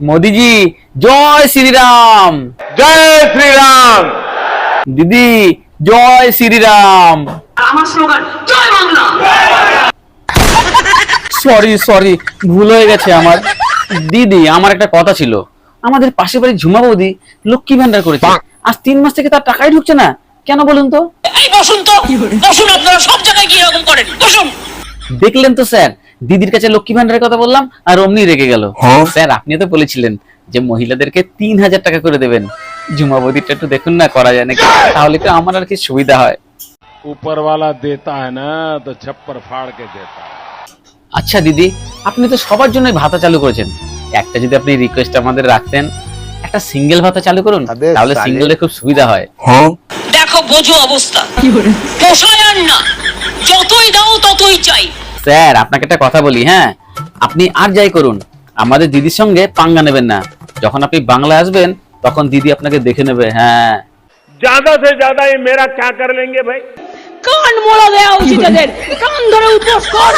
मोदी जी जय श्री राम। जय श्री राम। दीदी जय श्री राम। সরি সরি ভুল হয়ে গেছে আমার। দিদি আমার একটা কথা ছিল, আমাদের পাশে বাড়ি ঝুমা বৌদি লক্ষ্মী ভান্ডার করেছে, আজ 3 মাস থেকে তার টাকাই ঢুকছে না, কেন বলুন তো? এই বসুন তো, বসুন, আপনারা সব জায়গায় কি এরকম করেন? বসুন। দেখলেন তো স্যার, দিদির কাছে লক্ষ্মী ভান্ডারের কথা বললাম আর অমনি রেগে গেল। স্যার আপনি তো বলেছিলেন যে মহিলাদেরকে 3000 টাকা করে দেবেন, ঝুমা বৌদিটা একটু দেখুন না করা যায় নাকি, তাহলে তো আমার আর কি সুবিধা হয়। ऊपर वाला देता है ना तो छप्पर फाड़ के देता है। আচ্ছা দিদি, আপনি তো সবার জন্য ভাতা চালু করেছেন, একটা যদি আপনি রিকোয়েস্ট আমাদের রাখতেন, একটা সিঙ্গেল ভাতা চালু করুন, তাহলে সিঙ্গেলে খুব সুবিধা হয়। দেখো বোঝো অবস্থা, পোষায় আর না, যতই দাও ততই চাই। স্যার আপনাকে একটা কথা বলি, হ্যাঁ আপনি আর যাই করুন, আমাদের দিদির সঙ্গে পাঙ্গা নেবেন না। যখন আপনি বাংলায় আসবেন তখন দিদি আপনাকে দেখে নেবে। হ্যাঁ ज्यादा से ज्यादा ये मेरा क्या कर लेंगे भाई? কান মোড়া দেওয়া উচিত এদের, কান ধরে উপোস কর।